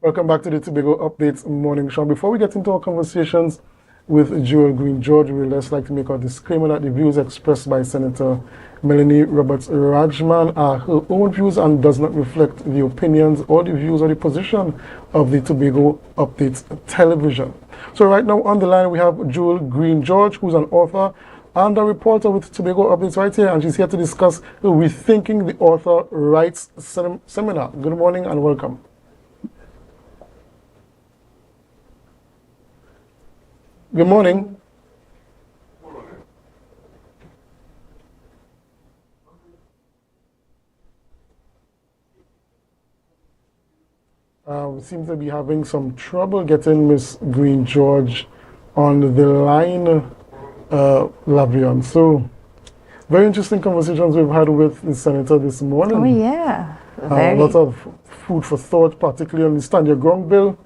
Welcome back to the Tobago Updates Morning Show. Before we get into our conversations with Joel Greene-George, we would just like to make a disclaimer that the views expressed by Senator Melanie Roberts Rajman are her own views and does not reflect the opinions or the views or the position of the Tobago Updates Television. So right now on the line we have Joel Greene-George, who's an author and a reporter with Tobago Updates right here, and she's here to discuss the Rethinking the Author Rights Seminar. Good morning and welcome. Good morning. We seem to be having some trouble getting Miss Greene-George on the line, Lavion. So, very interesting conversations we've had with the Senator this morning. Oh, yeah. A lot of food for thought, particularly on the Stand Your Ground bill.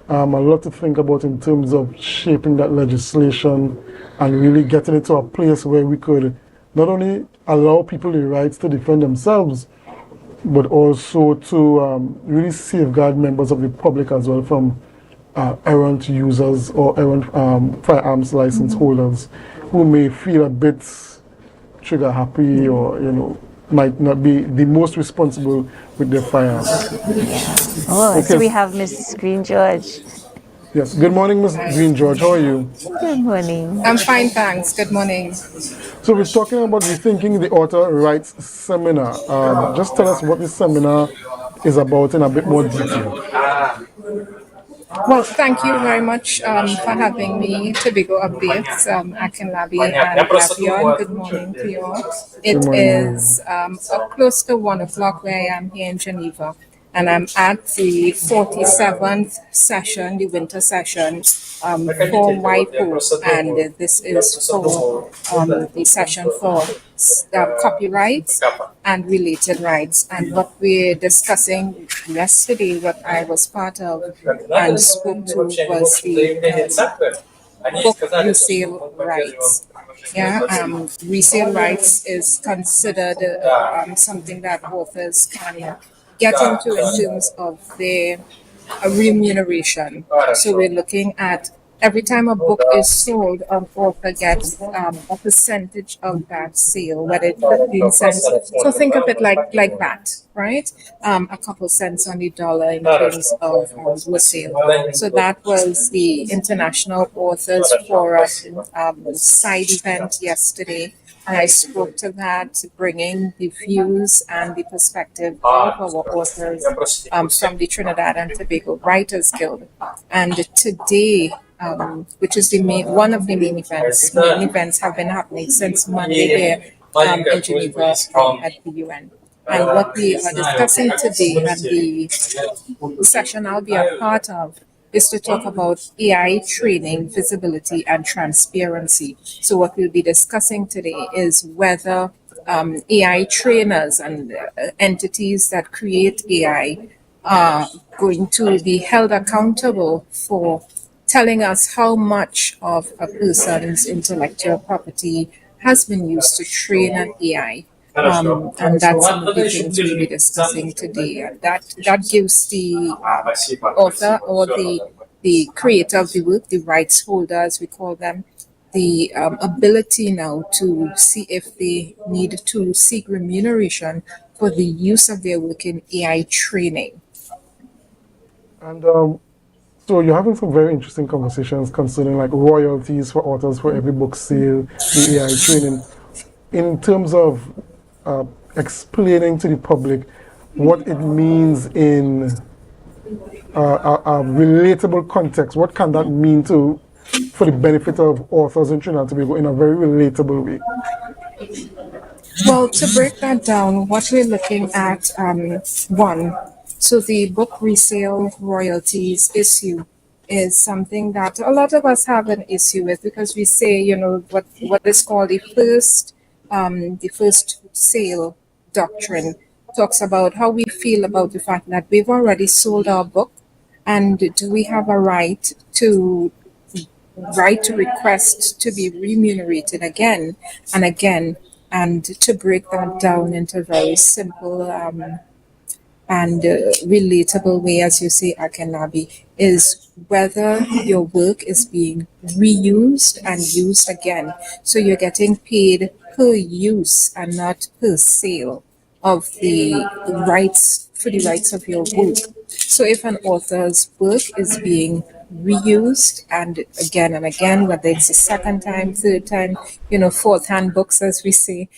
A lot to think about in terms of shaping that legislation and really getting it to a place where we could not only allow people the rights to defend themselves, but also to really safeguard members of the public as well from errant users or errant firearms license holders who may feel a bit trigger happy or, might not be the most responsible with their firearms. Oh, Okay. so we have Miss Greene-George. Yes. Good morning, Ms. Greene-George. How are you? Good morning. I'm fine, thanks. Good morning. So we're talking about Rethinking the Author Rights Seminar. Just tell us what this seminar is about in a bit more detail. Well, thank you very much for having me. Tobago Updates, Akinlabi and Lavion. Good morning to you all. It is close to 1 o'clock where I am here in Geneva. And I'm at the 47th session, the winter session for WIPO. And this is for the session for copyrights and related rights. And what we're discussing yesterday, what I was part of and spoke to, was the book resale rights. Resale rights is considered something that authors can get into in terms of their remuneration. So we're looking at every time a book is sold, an author gets a percentage of that sale, whether it's 15 cents. So think of it like that, right? A couple cents on the dollar in terms of the sale. So that was the International Authors Forum side event yesterday. And I spoke to that, bringing the views and the perspective of our authors from the Trinidad and Tobago Writers Guild. And today, which is one of the main events. Main events have been happening since Monday here in Geneva at the UN. And what we are discussing today and the session I'll be a part of is to talk about AI training, visibility, and transparency. So what we'll be discussing today is whether AI trainers and entities that create AI are going to be held accountable for telling us how much of a person's intellectual property has been used to train an AI. And that's some of the things we'll be discussing today. That gives the author or the creator of the work, the rights holder, as we call them, the ability now to see if they need to seek remuneration for the use of their work in AI training. And so you're having some very interesting conversations concerning like royalties for authors for every book sale, the AI training. In terms of explaining to the public what it means in a relatable context, what can that mean for the benefit of authors in Trinidad and Tobago in a very relatable way? Well, to break that down, what we're looking at, one, so the book resale royalties issue is something that a lot of us have an issue with because we say, what is called the first sale doctrine talks about how we feel about the fact that we've already sold our book, and do we have a right to request to be remunerated again and again, and to break that down into very simple and relatable way, as you say, Akinlabi, is whether your work is being reused and used again. So you're getting paid per use and not per sale of the rights for the rights of your work. So if an author's work is being reused and again, whether it's the second time, third time, fourth hand books, as we say,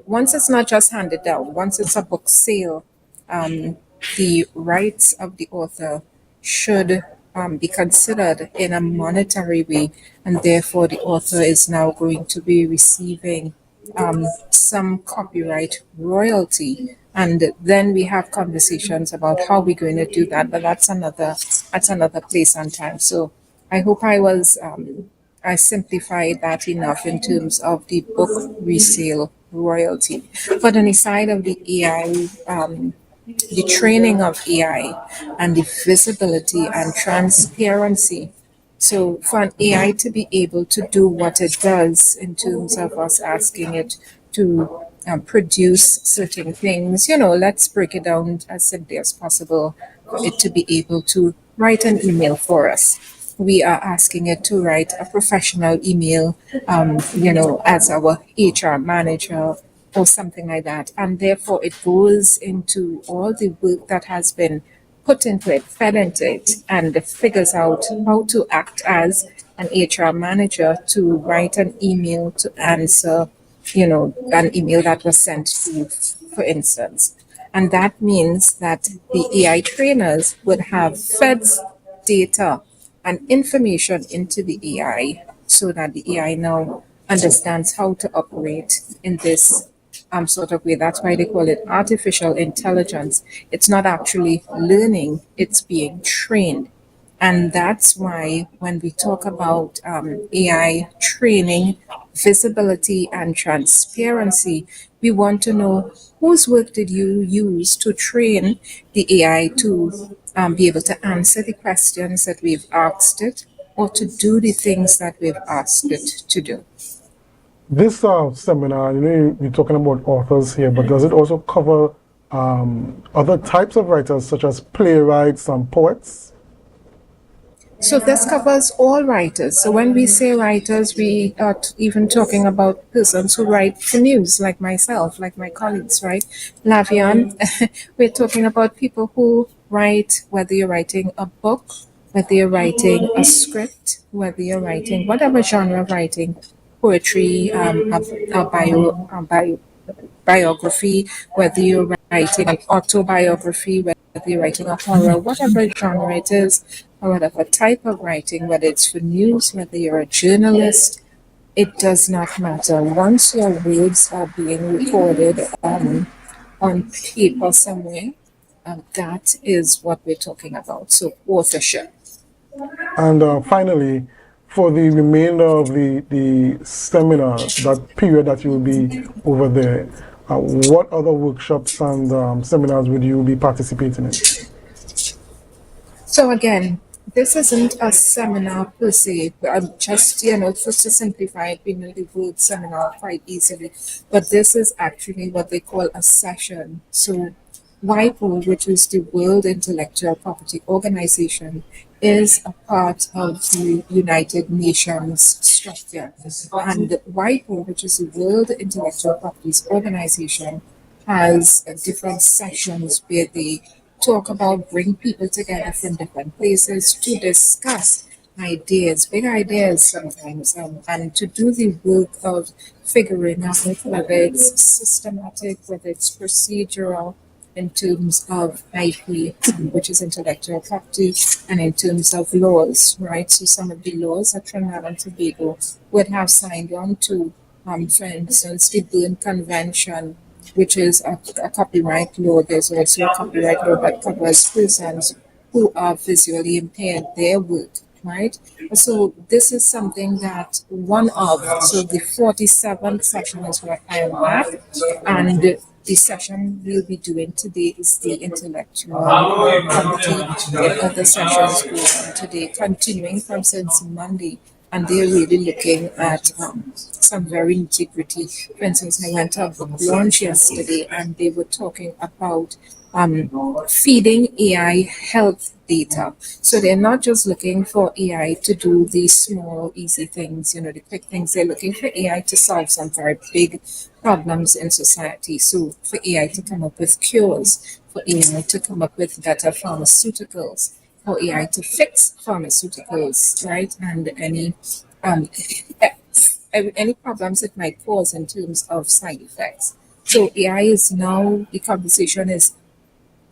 once it's not just handed down, once it's a book sale, the rights of the author should be considered in a monetary way, and therefore the author is now going to be receiving some copyright royalty. And then we have conversations about how we're going to do that, but that's another place and time. So I hope I simplified that enough in terms of the book resale royalty. But on the side of the AI, the training of AI and the visibility and transparency. So for an AI to be able to do what it does in terms of us asking it to produce certain things, let's break it down as simply as possible for it to be able to write an email for us. We are asking it to write a professional email, as our HR manager or something like that. And therefore it goes into all the work that has been put into it, fed into it, and figures out how to act as an HR manager to write an email to answer, an email that was sent to you, for instance. And that means that the AI trainers would have fed data and information into the AI so that the AI now understands how to operate in this sort of way. That's why they call it artificial intelligence. It's not actually learning, it's being trained. And that's why when we talk about AI training, visibility, and transparency, we want to know whose work did you use to train the AI to be able to answer the questions that we've asked it or to do the things that we've asked it to do. This seminar, you're talking about authors here, but does it also cover other types of writers such as playwrights and poets? So this covers all writers. So when we say writers, we are even talking about persons who write for news, like myself, like my colleagues, right? Lavion, we're talking about people who write, whether you're writing a book, whether you're writing a script, whether you're writing whatever genre of writing, poetry, biography, whether you're writing an autobiography, whether you're writing a horror, whatever genre it is, or whatever type of writing, whether it's for news, whether you're a journalist, it does not matter. Once your words are being recorded on paper somewhere, that is what we're talking about. So authorship. And finally, for the remainder of the seminar, that period that you'll be over there, what other workshops and seminars would you be participating in? So again, this isn't a seminar per se. Just to simplify it, we know the word seminar quite easily. But this is actually what they call a session. So WIPO, which is the World Intellectual Property Organization, is a part of the United Nations structure. And WIPO, which is the World Intellectual Properties Organization, has different sessions where they talk about bring people together from different places to discuss ideas, big ideas sometimes, and to do the work of figuring out whether it's systematic, whether it's procedural, in terms of IP, which is intellectual property, and in terms of laws, right? So some of the laws that Trinidad and Tobago would have signed on to, for instance, the Berne Convention, which is a copyright law. There's also a copyright law that covers persons who are visually impaired, their work, right? So this is something that so the 47th session is what I am at, and the session we'll be doing today is the intellectual property. The other sessions go on today, continuing from since Monday. and they're really looking at some very nitty-gritty. For instance, I went to a book launch yesterday, and they were talking about feeding AI health data. So they're not just looking for AI to do these small, easy things, the quick things. They're looking for AI to solve some very big problems in society. So for AI to come up with cures, for AI to come up with better pharmaceuticals, for AI to fix pharmaceuticals, right? And any problems it might cause in terms of side effects. So AI is now, the conversation is,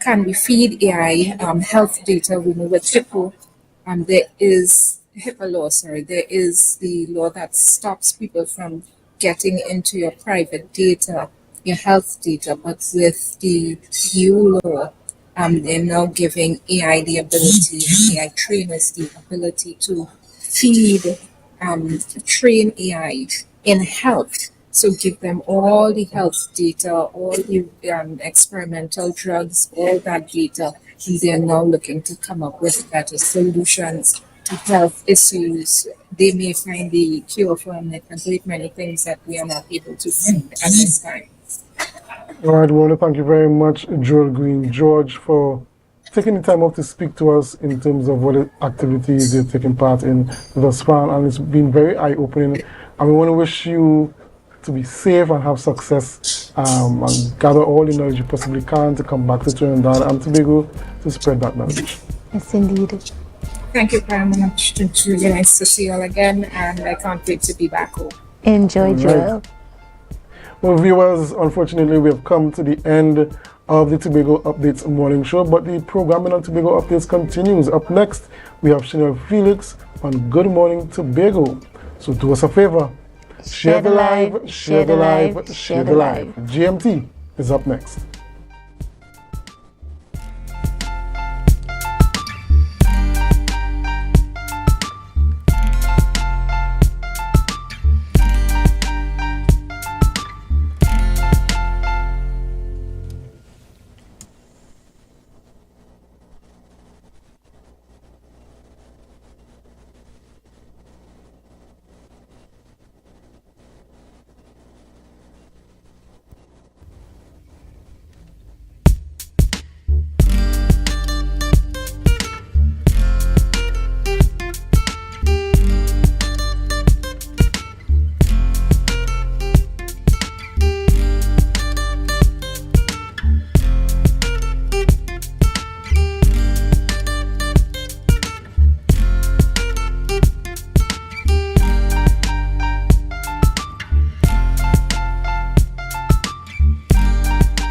can we feed AI health data? We know with there is HIPAA law, there is the law that stops people from getting into your private data, your health data, but with the new law, they're now giving AI the ability, AI trainers the ability to feed, train AI in health. So give them all the health data, all the experimental drugs, all that data, and they are now looking to come up with better solutions to health issues. They may find the cure for a great many things that we are not able to find at this time. All right, we want to thank you very much, Greene-George, for taking the time off to speak to us in terms of what activities you're taking part in thus far, and it's been very eye-opening. And we want to wish you to be safe and have success, and gather all the knowledge you possibly can to come back to Trinidad and Tobago to spread that knowledge. Yes, indeed. Thank you very much. It's really nice to see you all again, and I can't wait to be back home. Enjoy, Joel. Well, viewers, unfortunately, we have come to the end of the Tobago Updates morning show, but the programming on Tobago Updates continues. Up next, we have Chanel Felix on Good Morning Tobago. So do us a favor. Share the live, share the live, share the live. GMT is up next.